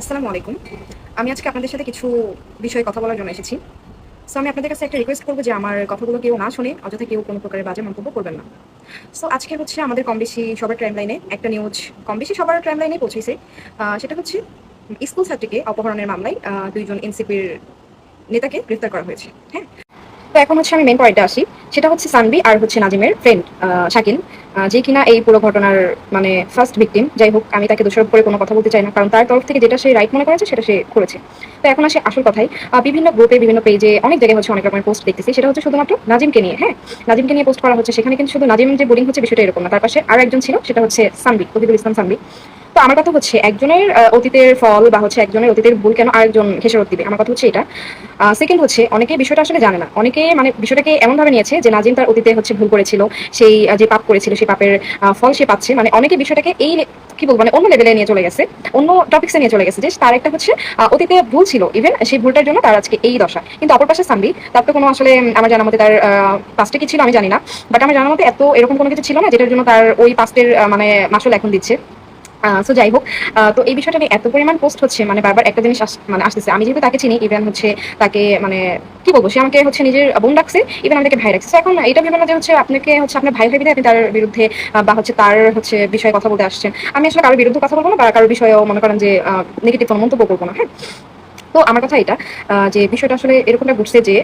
আসসালামু আলাইকুম। আমি আজকে আপনাদের সাথে কিছু বিষয়ে কথা বলার জন্য এসেছি। সো আমি আপনাদের কাছে একটা রিকোয়েস্ট করব যে আমার কথাগুলো কেউ না শুনে অযথা কেউ কোনো প্রকারের বাজে মন্তব্য করবেন না। সো আজকে হচ্ছে আমাদের কম বেশি সবার টাইমলাইনে একটা নিউজ কম বেশি সবার টাইমলাইনে পৌঁছেছে। সেটা হচ্ছে স্কুল ছাত্রীকে অপহরণের মামলায় ২ জন এনসিপির নেতাকে গ্রেফতার করা হয়েছে। হ্যাঁ? তো এখন হচ্ছে আমি মেইন পয়েন্টে আসি। সেটা হচ্ছে সানভি আর হচ্ছে নাজিমের ফ্রেন্ড শাকিল, যে কিনা এই পুরো ঘটনার মানে ফার্স্ট ভিকটিম। যাই হোক, আমি তাকে দোষারোপ করে কোনো কথা বলতে চাই না, কারণ তার তরফ থেকে যেটা সে রাইট মনে করেছে সেটা সে করেছে। তো এখন আসে আসল কথায়। বিভিন্ন গ্রুপে বিভিন্ন পেজে অনেক জায়গায় হচ্ছে অনেক রকমের পোস্ট দেখতেছি, সেটা হচ্ছে শুধুমাত্র নাজিমকে নিয়ে। হ্যাঁ, নাজিমকে নিয়ে পোস্ট করা হচ্ছে। সেখানে কিন্তু শুধু নাজিম যে বোলিং হচ্ছে বিষয়টা এরকম না, তার পাশে আরো একজন ছিল, সেটা হচ্ছে সানভি, তহিদুল ইসলাম সানভি। তো আমার কথা হচ্ছে একজনের অতীতের ফল বা হচ্ছে একজনের অতীতের ভুল কেন আরেকজন খেসারত দিবে, আমার কথা হচ্ছে এটা। সেকেন্ড হচ্ছে অনেকে বিষয়টা আসলে জানে না, অনেকে মানে বিষয়টাকে এমন ভাবে নিয়েছে যে নাজিম তার অতীতে হচ্ছে ভুল করেছিল, সেই যে পাপ করেছিল সেই পাপের ফল সে পাচ্ছে। মানে অনেকে বিষয়টাকে এই কি বলবো মানে অন্য লেভেলে নিয়ে চলে গেছে, অন্য টপিক্সে নিয়ে চলে গেছে, যে তার একটা হচ্ছে অতীতে ভুল ছিল, ইভেন সেই ভুলটার জন্য তার আজকে এই দশা। কিন্তু অপর পাশে সানভি, তার তো কোনো আসলে আমার জানার মতে তার পাস্টে কি ছিল আমি জানি না, বাট আমার জানার মতে এত এরকম কোনো কিছু ছিল না যেটার জন্য তার ওই পাস্টের মানে মাসুল এখন দিচ্ছে। সো যাই হোক, তো এই বিষয়টা নিয়ে এত পরিমাণ পোস্ট হচ্ছে, মানে বারবার একটা জিনিস মানে আসতেছে। আমি যেহেতু তাকে চিনি, ইভেন হচ্ছে তাকে মানে কি বলবো, সে আমাকে হচ্ছে নিজের বোন রাখছে, ইভেন আমাকে ভাই রাখছে। So এখন এটা ভেবে না যে হচ্ছে আপনাকে হচ্ছে আপনার ভাই ভাই আপনি তার বিরুদ্ধে বা হচ্ছে তার হচ্ছে বিষয়ে কথা বলতে আসছেন। আমি আসলে কারোর বিরুদ্ধে কথা বলবো না, বা কারোর বিষয়েও মনে করেন যে নেগেটিভ কোনো মন্তব্য করবো না। হ্যাঁ, তো আমার কথা এটা, যে বিষয়টা আসলে এরকমটা ঘটছে যে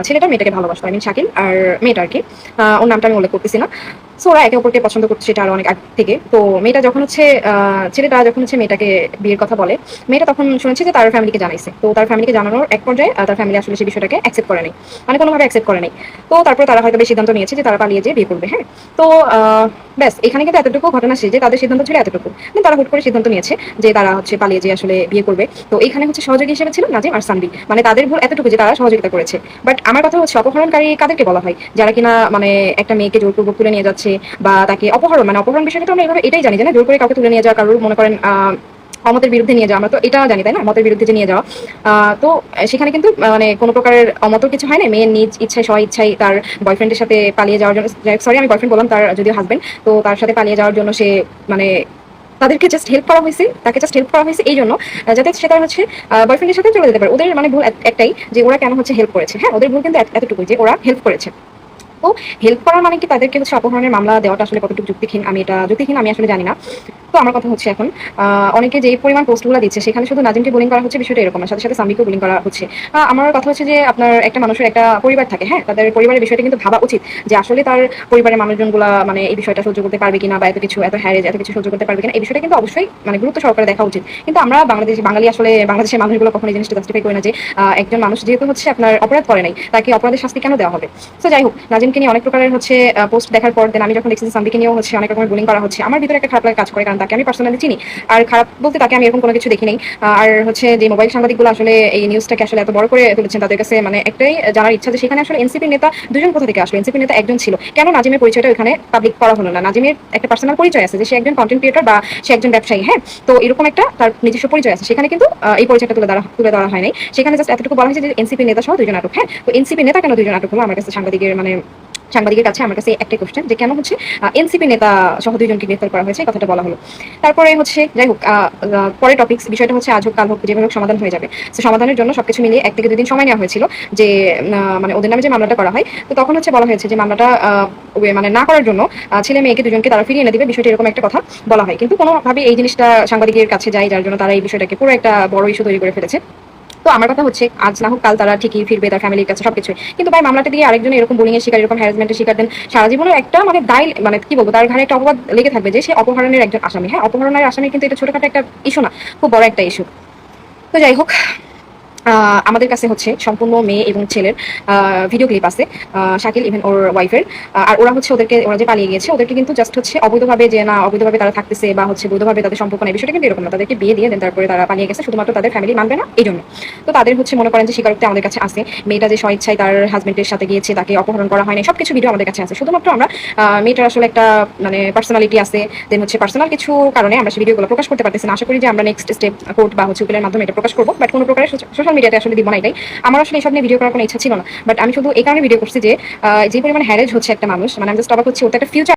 ছেলেটা মেয়েটাকে ভালোবাসতো, আই মিন শাকিল আর মেয়েটা আর কি। ওর নামটা আমি উল্লেখ করতেছি না। সো ওরা একে অপরকে পছন্দ করছে সেটা আরো অনেক আগ থেকে। তো মেয়েটা যখন হচ্ছে ছেলেটা যখন হচ্ছে মেয়েটাকে বিয়ের কথা বলে, মেয়েটা তখন শুনেছে যে তার ফ্যামিলিকে জানাইছে। তো তার ফ্যামিলিকে জানানোর এক পর্যায়ে তার ফ্যামিলি আসলে সেই বিষয়টাকে অ্যাকসেপ্ট করে নাই, মানে কোনোভাবে অ্যাকসেপ্ট করে নাই। তো তারপরে তারা হয়তো সিদ্ধান্ত নিয়েছে যে তারা পালিয়ে যেয়ে বিয়ে করবে। হ্যাঁ, তো ব্যাস এখানে কিন্তু এতটুকু ঘটনা শেষ, যে তাদের সিদ্ধান্ত ছিল এতটুকু। কিন্তু তারা হুট করে সিদ্ধান্ত নিয়েছে যে তারা হচ্ছে পালিয়ে যেয়ে আসলে বিয়ে করবে। তো এখানে হচ্ছে সহযোগী হিসেবে ছিল নাজিম আর সানভি, মানে তাদের ভুল এতটুকু যে তারা সহযোগিতা করেছে। বাট আমার কথা হচ্ছে অপহরণকারী কাদেরকে বলা হয়, যারা কিনা মানে একটা মেয়েকে জোরপূর্বক তুলে নিয়ে যাচ্ছে, বা তাকে অপহরণ মানে অপহরণ বিষয়টা তো আমরা এভাবে এটাই জানি যে না, জোর করে কাউকে তুলে নিয়ে যাওয়া, কারোর মনে করেন অমতের বিরুদ্ধে নিয়ে যাওয়া, আমরা তো এটা জানি তাই না, মতের বিরুদ্ধে যে নিয়ে যাওয়া। তো সেখানে কিন্তু মানে কোনো প্রকারের অমত কিছু হয় না, মেয়ের নিজ ইচ্ছায় স্ব ইচ্ছায় তার বয়ফ্রেন্ডের সাথে পালিয়ে যাওয়ার জন্য, সরি আমি বয়ফ্রেন্ড বললাম, তার যদিও হাজবেন্ড, তো তার সাথে পালিয়ে যাওয়ার জন্য সে মানে তাদেরকে জাস্ট হেল্প করা হয়েছে, তাকে জাস্ট হেল্প করা হয়েছে এই জন্য যাতে সে তার হচ্ছে বয়ফ্রেন্ডের সাথে চলে যেতে পারে। ওদের মানে ভুল একটাই, যে ওরা কেন হচ্ছে হেল্প করেছে। হ্যাঁ, ওদের ভুল কিন্তু এতটুকুই যে ওরা হেল্প করেছে। তো হেল্প করার মানে কি তাদেরকে হচ্ছে অপহরণের মামলা দেওয়াটা আসলে কতটুকু যুক্তিহীন, আমি এটা যুক্তিহীন আমি আসলে জানি না। তো আমার কথা হচ্ছে এখন অনেকে যে পরিমাণ পোস্টগুলো দিচ্ছে সেখানে শুধু নাজিমকে বুলিং করা হচ্ছে বিষয়টা এরকম না, সাথে সাথে সামিকেও বুলিং করা হচ্ছে। আমার কথা হচ্ছে যে আপনার একটা মানুষের একটা পরিবার থাকে, হ্যাঁ, তাদের পরিবারের বিষয়টা কিন্তু ভাবা উচিত যে আসলে তার পরিবারের মানুষজনগুলা মানে এই বিষয়টা সহ্য করতে পারবে কিনা, বা এত কিছু এত হ্যারেজ এত কিছু সহ্য করতে পারবে কিনা, এই বিষয়টা কিন্তু অবশ্যই মানে গুরুত্ব সহকারে দেখা উচিত। কিন্তু আমরা বাঙালি আসলে বাংলাদেশের মানুষগুলো কখনো এই জিনিসটা জাস্টিফাই করে না যে একজন মানুষ যেহেতু হচ্ছে আপনার অপরাধ করে নাই, তাকে অপরাধের শাস্তি কেন দেওয়া হবে। তো যাই হোক, নাজিমকে নিয়ে অনেক প্রকারের হচ্ছে পোস্ট দেখার পর দেন আমি যখন দেখছি সাম্বিকে নিয়েও হচ্ছে অনেক রকমের বুলিং করা হচ্ছে, আমার ভিতরে একটা খারাপ লাগা কাজ করে, কারণ তাকে আমি পার্সোনালি চিনি। আর খারাপ বলতে তাকে আমি এরকম কোনো কিছু দেখি নাই। আর হচ্ছে যে মোবাইল সাংবাদিকগুলো আসলে এই নিউজটাকে আসলে এত বড় করে তুলেছেন, তাদের কাছে মানে একটাই জানার ইচ্ছা যে সেখানে আসলে এনসিপির নেতা দুজন কোথা থেকে আসলো, এনসিপির নেতা একজন ছিল, কেন নাজিমের পরিচয়টা ওখানে পাবলিক করা হলো না। নাজিমের একটা পার্সোনাল পরিচয় আছে যে সে একজন কন্টেন্ট ক্রিয়েটর বা সে একজন ব্যবসায়ী। হ্যাঁ, তো এরকম একটা তার নিজস্ব পরিচয় আছে, সেখানে কিন্তু এই পরিচয়টা তুলে ধরা হয় নাই। সেখানে জাস্ট এতটুকু বলা হয়েছে যে এনসিপি নেতা সহ দুজন আটক। হ্যাঁ, তো এনসিপি নেতা কেন দুজন আটক হলো, আমার কাছে সাংবাদিকের কাছে আমার কাছে একটাই কোশ্চেন, যে কেন হচ্ছে এনসিপি নেতা সহ দুইজনকে গ্রেফতার করা হয়েছে, কথাটা বলা হলো। তারপরে হচ্ছে যাই হোক, পরে টপিক্স বিষয়টা হচ্ছে আজ হোক কাল হোক যেভাবে হোক সমাধান হয়ে যাবে। তো সমাধানের জন্য সবকিছু মিলিয়ে 1 থেকে 2 দিন সময় নেওয়া হয়েছিল, যে মানে ওদের নামে যে মামলাটা করা হয়। তো তখন হচ্ছে বলা হয়েছে যে মামলাটা মানে না করার জন্য ছেলে মেয়েকে দুজনকে তারা ফিরিয়ে এনে দিবে, বিষয়টা এরকম একটা কথা বলা হয়। কিন্তু কোনোভাবে এই জিনিসটা সাংবাদিকের কাছে যায়, যার জন্য তারা এই বিষয়টাকে পুরো একটা বড় ইস্যু তৈরি করে ফেলেছে। তো আমার কথা হচ্ছে আজ না হোক কাল তারা ঠিকই ফিরবে তার ফ্যামিলির কাছে সবকিছু। কিন্তু ভাই মামলাটা দিয়ে আরেকজন এরকম বুলিং এর শিকার, এরকম হ্যারাসমেন্টের শিকার দেন, সারা জীবনের একটা মানে দায় মানে কি বলবো, তার ঘাড়ে একটা অপবাদ লেগে থাকবে যে সে অপহরণের একজন আসামি। হ্যাঁ, অপহরণের আসামি কিন্তু এটা ছোটখাটো একটা ইস্যু না, খুব বড় একটা ইস্যু। তো যাই হোক, আমাদের কাছে হচ্ছে সম্পূর্ণ মেয়ে এবং ছেলের ভিডিও ক্লিপ আছে, শাকিল ইভেন ওর ওয়াইফের। আর ওরা হচ্ছে ওরা যে পালিয়ে গিয়েছে ওদেরকে কিন্তু জাস্ট হচ্ছে অবৈধভাবে, যে না অবৈধভাবে তারা থাকতেছে বা হচ্ছে বৈধভাবে তাদের সম্পর্ক নেই, বিষয়টা কিন্তু এরকম না। তাদেরকে বিয়ে দিয়ে দেন তারপরে তারা পালিয়ে গেছে, শুধুমাত্র তাদের ফ্যামিলি মানবে না এই জন্য। তো তাদের হচ্ছে মনে করেন যে স্বীকারোক্তি আমাদের কাছে আছে, মেয়েটা যে স্বইচ্ছায় তার হাজবেন্ডের সাথে গিয়েছে, তাকে অপহরণ করা হয়নি, সবকিছু ভিডিও আমাদের কাছে আছে। শুধুমাত্র আমরা মেয়েটার আসলে একটা মানে পার্সোনালিটি আছে, দেন হচ্ছে পার্সোনাল কিছু কারণে আমরা সেই ভিডিওগুলো প্রকাশ করতে পারতেছি না। আশা করি যে আমরা নেক্সট স্টেপ কোর্ট বা হচ্ছে উকিলের মাধ্যমে এটা প্রকাশ করবো, বাট কোনো প্রকারের সোশ্যাল মিডিয়াতে আসলে দিব না, এটাই। আমার আসলে এইসব নিয়ে ভিডিও করার কোনো ইচ্ছা ছিল না, বাট আমি শুধু এই কারণে ভিডিও করছি যে যে পরিমাণ হ্যারেজ হচ্ছে একটা মানুষ, মানে আমি জাস্ট অবাক হচ্ছি, ওর তো একটা ফিউচার